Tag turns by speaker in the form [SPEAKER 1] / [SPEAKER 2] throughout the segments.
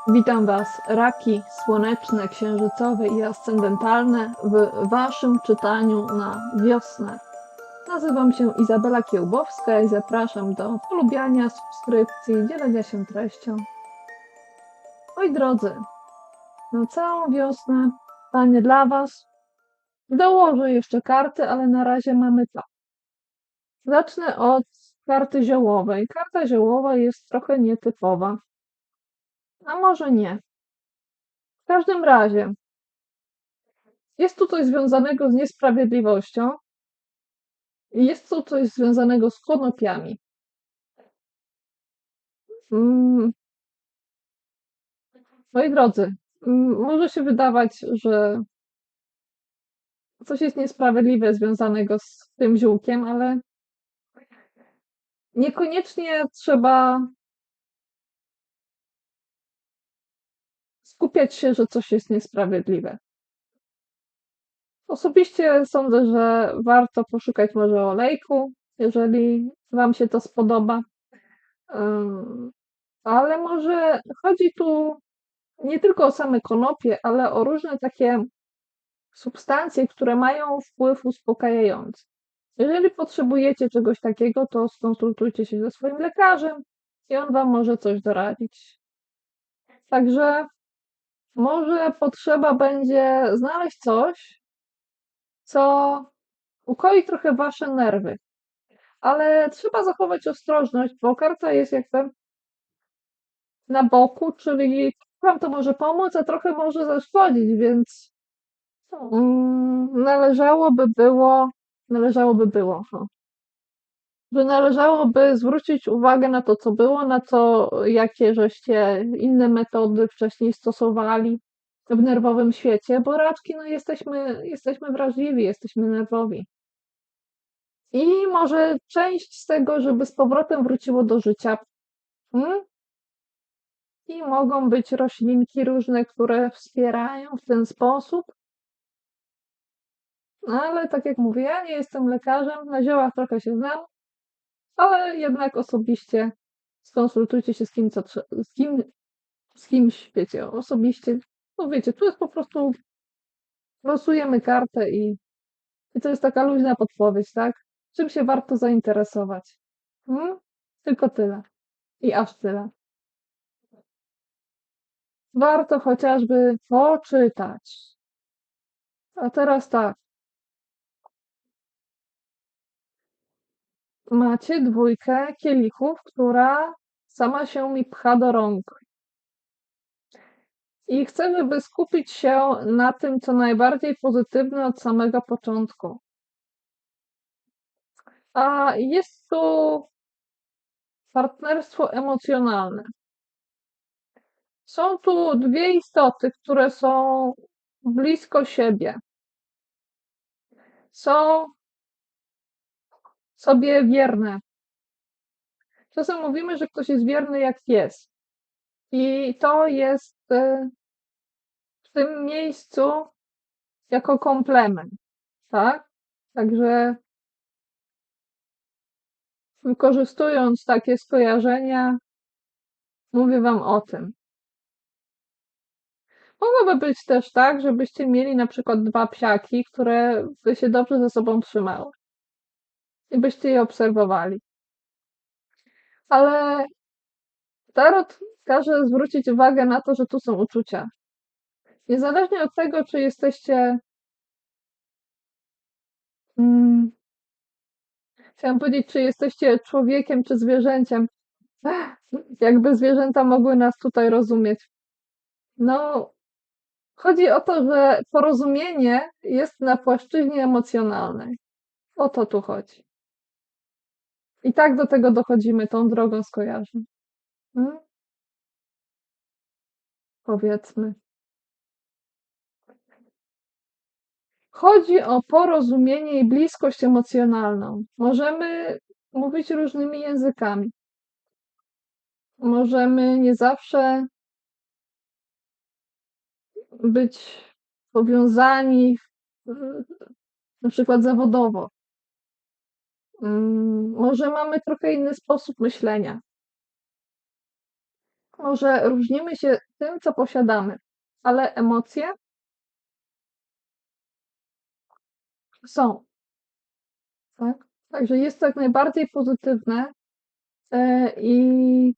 [SPEAKER 1] Witam Was, raki słoneczne, księżycowe i ascendentalne, w Waszym czytaniu na wiosnę. Nazywam się Izabela Kiełbowska i zapraszam do polubiania, subskrypcji, dzielenia się treścią. Moi drodzy, na całą wiosnę pytanie dla Was. Dołożę jeszcze karty, ale na razie mamy tak. Zacznę od karty ziołowej. Karta ziołowa jest trochę nietypowa. A może nie. W każdym razie, jest tu coś związanego z niesprawiedliwością i jest tu coś związanego z konopiami. Mm, Moi drodzy, może się wydawać, że coś jest niesprawiedliwe związanego z tym ziółkiem, ale niekoniecznie trzeba skupiać się, że coś jest niesprawiedliwe. Osobiście sądzę, że warto poszukać może olejku, jeżeli Wam się to spodoba. Ale może chodzi tu nie tylko o same konopie, ale o różne takie substancje, które mają wpływ uspokajający. Jeżeli potrzebujecie czegoś takiego, to skonsultujcie się ze swoim lekarzem i on Wam może coś doradzić. Także może potrzeba będzie znaleźć coś, co ukoi trochę Wasze nerwy, ale trzeba zachować ostrożność, bo karta jest jakby na boku, czyli Wam to może pomóc, a trochę może zaszkodzić, więc należałoby było, że należałoby zwrócić uwagę na to, co było, na to, jakie żeście inne metody wcześniej stosowali w nerwowym świecie, bo raczki, no jesteśmy wrażliwi, jesteśmy nerwowi. I może część z tego, żeby z powrotem wróciło do życia. Mm? I mogą być roślinki różne, które wspierają w ten sposób. No ale tak jak mówię, ja nie jestem lekarzem, na ziołach trochę się znam, ale jednak osobiście skonsultujcie się z kim, z kimś, wiecie, osobiście. No wiecie, tu jest po prostu, losujemy kartę i to jest taka luźna podpowiedź, tak? Czym się warto zainteresować? Hmm? Tylko tyle. I aż tyle. Warto chociażby poczytać. A teraz tak. Macie dwójkę kielichów, która sama się mi pcha do rąk. I chcę, żeby skupić się na tym, co najbardziej pozytywne od samego początku. A jest tu partnerstwo emocjonalne. Są tu dwie istoty, które są blisko siebie. Są sobie wierne. Czasem mówimy, że ktoś jest wierny jak pies. I to jest w tym miejscu jako komplement, tak? Także wykorzystując takie skojarzenia, mówię Wam o tym. Mogłoby być też tak, żebyście mieli na przykład dwa psiaki, które by się dobrze ze sobą trzymały i byście je obserwowali. Ale tarot każe zwrócić uwagę na to, że tu są uczucia. Niezależnie od tego, czy jesteście, mm, chciałam powiedzieć, czy jesteście człowiekiem, czy zwierzęciem, jakby zwierzęta mogły nas tutaj rozumieć. No, chodzi o to, że porozumienie jest na płaszczyźnie emocjonalnej. O to tu chodzi. I tak do tego dochodzimy tą drogą skojarzeń. Mm? Powiedzmy. Chodzi o porozumienie i bliskość emocjonalną. Możemy mówić różnymi językami. Możemy nie zawsze być powiązani, na przykład zawodowo. Może mamy trochę inny sposób myślenia. Może różnimy się tym, co posiadamy, ale emocje są, tak? Także jest to jak najbardziej pozytywne, i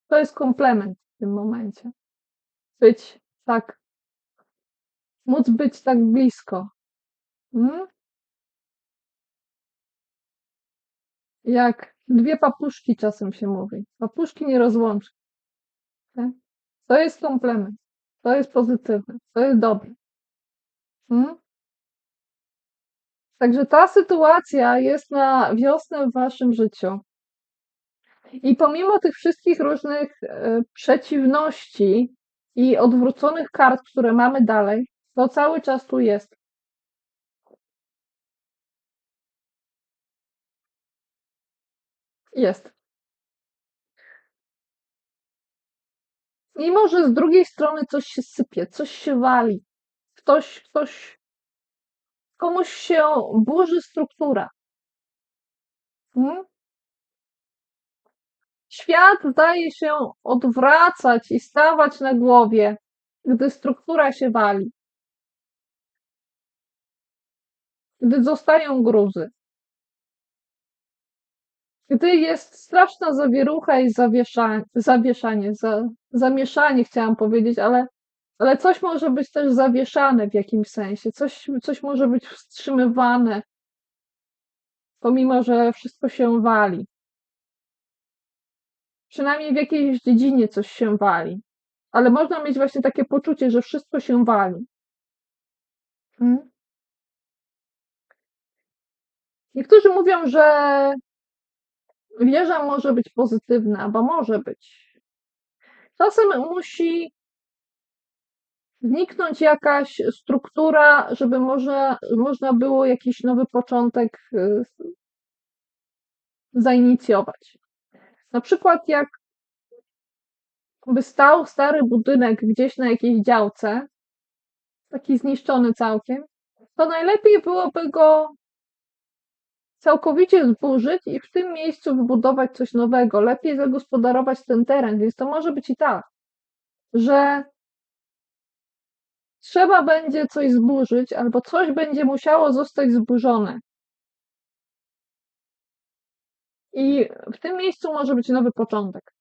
[SPEAKER 1] to jest komplement w tym momencie. Być tak móc być tak blisko, mhm, jak dwie papuszki czasem się mówi. Papuszki nie rozłączy, tak? To jest komplement, to jest pozytywne, to jest dobre, mhm. Także ta sytuacja jest na wiosnę w waszym życiu. I pomimo tych wszystkich różnych przeciwności i odwróconych kart, które mamy dalej, to cały czas tu jest. Jest. Mimo, że z drugiej strony coś się sypie, coś się wali, komuś się burzy struktura. Hmm? Świat zdaje się odwracać i stawać na głowie, gdy struktura się wali, gdy zostają gruzy, gdy jest straszna zawierucha i zamieszanie chciałam powiedzieć, ale coś może być też zawieszane w jakimś sensie, coś może być wstrzymywane, pomimo że wszystko się wali. Przynajmniej w jakiejś dziedzinie coś się wali. Ale można mieć właśnie takie poczucie, że wszystko się wali. Mhm. Niektórzy mówią, że wieża może być pozytywna, bo może być. Czasem musi zniknąć jakaś struktura, żeby można było jakiś nowy początek zainicjować. Na przykład jakby stał stary budynek gdzieś na jakiejś działce, taki zniszczony całkiem, to najlepiej byłoby go całkowicie zburzyć i w tym miejscu wybudować coś nowego, lepiej zagospodarować ten teren, więc to może być i tak, że trzeba będzie coś zburzyć, albo coś będzie musiało zostać zburzone. I w tym miejscu może być nowy początek.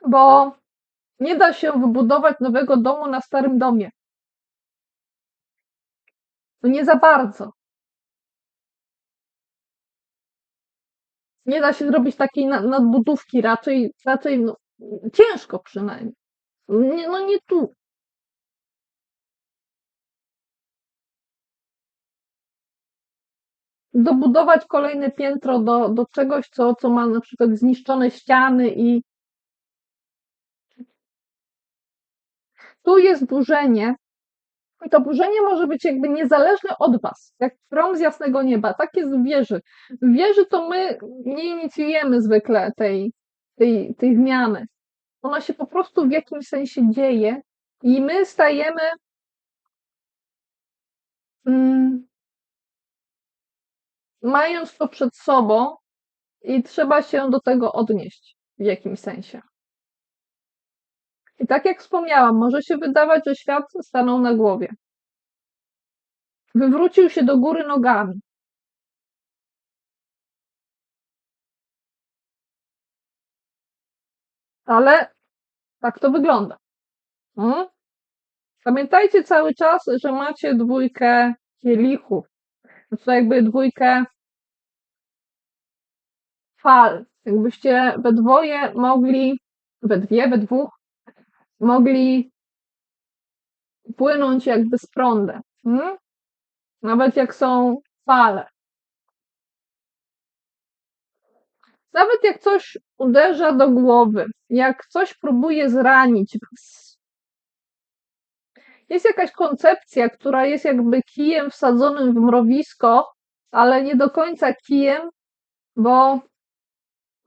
[SPEAKER 1] Bo nie da się wybudować nowego domu na starym domie. No nie za bardzo. Nie da się zrobić takiej nadbudówki, raczej no, ciężko przynajmniej. No nie tu. Dobudować kolejne piętro do czegoś, co ma na przykład zniszczone ściany i tu jest burzenie. I to burzenie może być jakby niezależne od was, jak grom z jasnego nieba. Tak jest w wieży. W wieży to my nie inicjujemy zwykle tej zmiany. Ona się po prostu w jakimś sensie dzieje i my stajemy mm, mając to przed sobą i trzeba się do tego odnieść w jakimś sensie. I tak jak wspomniałam, może się wydawać, że świat stanął na głowie. Wywrócił się do góry nogami. Ale tak to wygląda. Mm? Pamiętajcie cały czas, że macie dwójkę kielichów. To jakby dwójkę fal. Jakbyście we dwoje mogli, we dwóch mogli płynąć jakby z prądem. Nawet jak są fale. Nawet jak coś uderza do głowy, jak coś próbuje zranić was. Jest jakaś koncepcja, która jest jakby kijem wsadzonym w mrowisko, ale nie do końca kijem, bo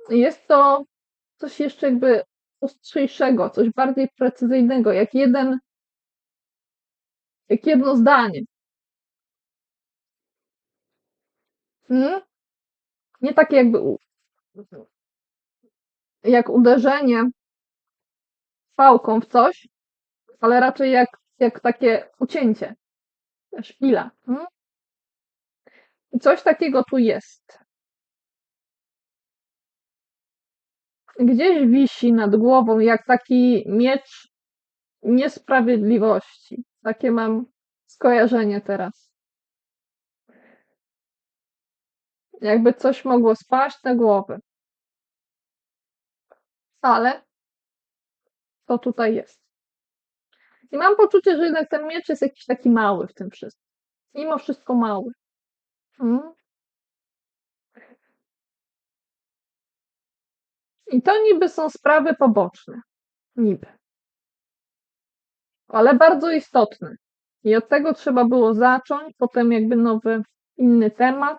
[SPEAKER 1] jest to coś jeszcze jakby ostrzejszego, coś bardziej precyzyjnego, jak jedno zdanie. Nie takie jakby jak uderzenie pałką w coś, ale raczej jak takie ucięcie, szpila. I coś takiego tu jest. Gdzieś wisi nad głową, jak taki miecz niesprawiedliwości. Takie mam skojarzenie teraz. Jakby coś mogło spaść na głowę. Ale to tutaj jest. I mam poczucie, że jednak ten miecz jest jakiś taki mały w tym wszystkim. Mimo wszystko mały. Mm. I to niby są sprawy poboczne. Niby. Ale bardzo istotne. I od tego trzeba było zacząć, potem jakby nowy, inny temat.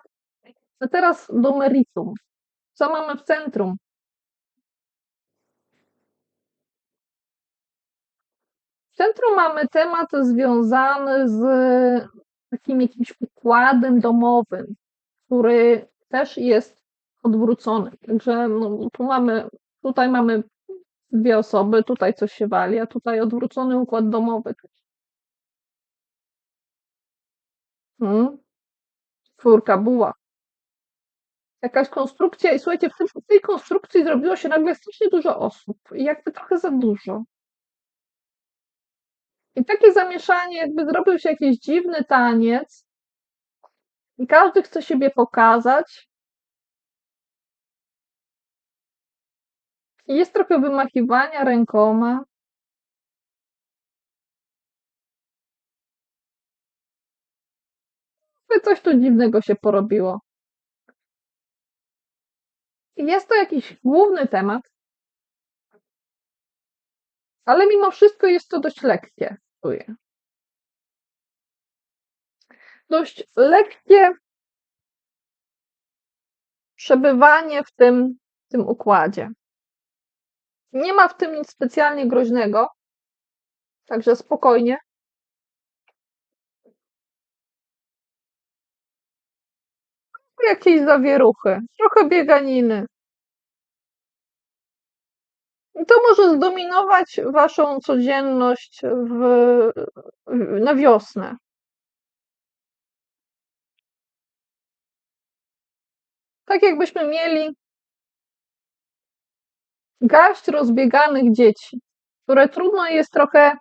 [SPEAKER 1] A teraz do meritum. Co mamy w centrum? W centrum mamy temat związany z takim jakimś układem domowym, który też jest odwrócony. Także no, tutaj mamy dwie osoby, tutaj coś się wali, a tutaj odwrócony układ domowy. Czwórka buła. Jakaś konstrukcja i słuchajcie, w tej konstrukcji zrobiło się nagle strasznie dużo osób i jakby trochę za dużo. I takie zamieszanie, jakby zrobił się jakiś dziwny taniec i każdy chce siebie pokazać. I jest trochę wymachiwania rękoma. Coś tu dziwnego się porobiło. I jest to jakiś główny temat, ale mimo wszystko jest to dość lekkie, czuję. Dość lekkie przebywanie w tym układzie. Nie ma w tym nic specjalnie groźnego, także spokojnie. Jakieś zawieruchy, trochę bieganiny. I to może zdominować waszą codzienność na wiosnę. Tak jakbyśmy mieli garść rozbieganych dzieci, które trudno jest trochę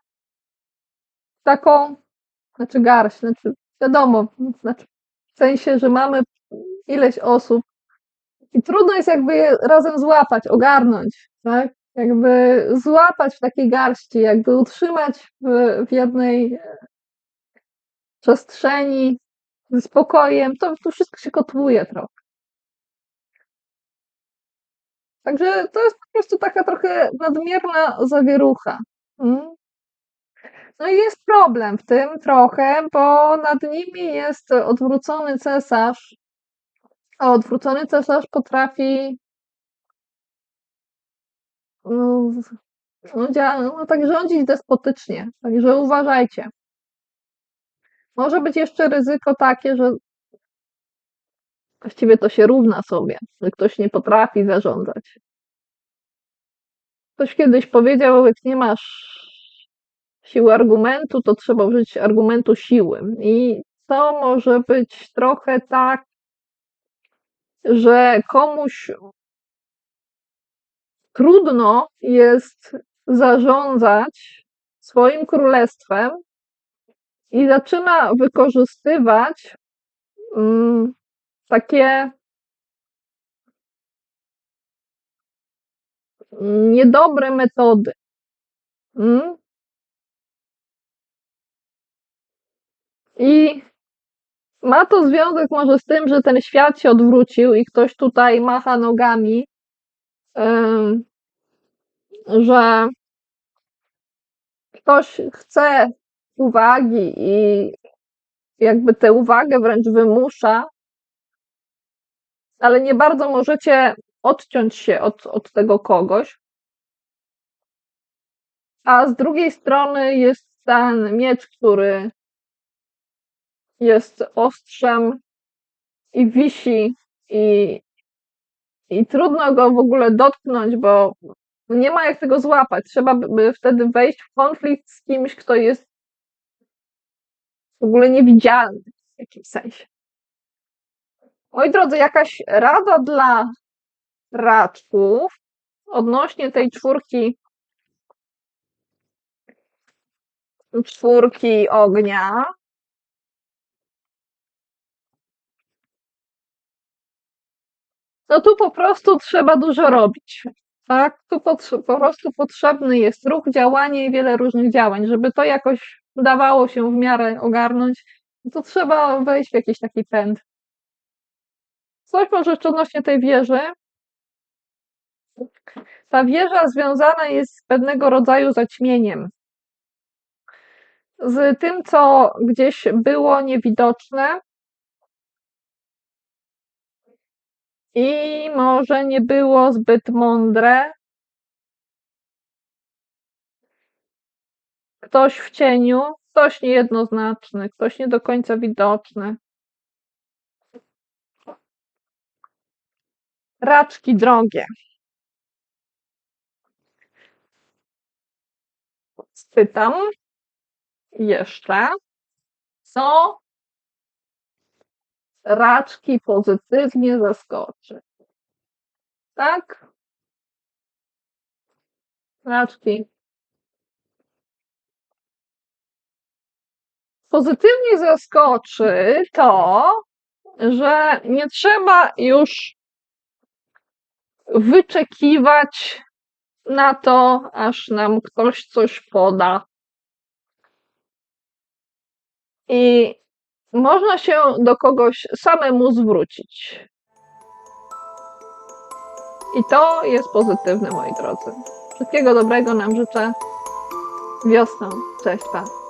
[SPEAKER 1] taką, wiadomo, w sensie, że mamy ileś osób i trudno jest jakby je razem złapać, ogarnąć, tak? Jakby złapać w takiej garści, jakby utrzymać w jednej przestrzeni ze spokojem, to wszystko się kotłuje trochę. Także to jest po prostu taka trochę nadmierna zawierucha. No i jest problem w tym trochę, bo nad nimi jest odwrócony cesarz, a odwrócony cesarz potrafi no, tak rządzić despotycznie. Także uważajcie. Może być jeszcze ryzyko takie, że właściwie to się równa sobie, że ktoś nie potrafi zarządzać. Ktoś kiedyś powiedział, jak nie masz siły argumentu, to trzeba użyć argumentu siły. I to może być trochę tak, że komuś trudno jest zarządzać swoim królestwem i zaczyna wykorzystywać takie niedobre metody. I ma to związek może z tym, że ten świat się odwrócił i ktoś tutaj macha nogami, że ktoś chce uwagi i jakby tę uwagę wręcz wymusza, ale nie bardzo możecie odciąć się od tego kogoś. A z drugiej strony jest ten miecz, który jest ostrzem i wisi i trudno go w ogóle dotknąć, bo nie ma jak tego złapać. Trzeba by wtedy wejść w konflikt z kimś, kto jest w ogóle niewidzialny w jakimś sensie. Moi drodzy, jakaś rada dla raczków odnośnie tej czwórki ognia. No tu po prostu trzeba dużo robić. Tak, tu po prostu potrzebny jest ruch, działanie i wiele różnych działań. Żeby to jakoś udawało się w miarę ogarnąć, to trzeba wejść w jakiś taki pęd. Coś może jeszcze odnośnie tej wieży. Ta wieża związana jest z pewnego rodzaju zaćmieniem. Z tym, co gdzieś było niewidoczne i może nie było zbyt mądre. Ktoś w cieniu, ktoś niejednoznaczny, ktoś nie do końca widoczny. Raczki drogie. Spytam jeszcze, co raczki pozytywnie zaskoczy? Tak? Raczki. Pozytywnie zaskoczy to, że nie trzeba już wyczekiwać na to, aż nam ktoś coś poda. I można się do kogoś samemu zwrócić. I to jest pozytywne, moi drodzy. Wszystkiego dobrego nam życzę. Wiosną. Cześć, pa.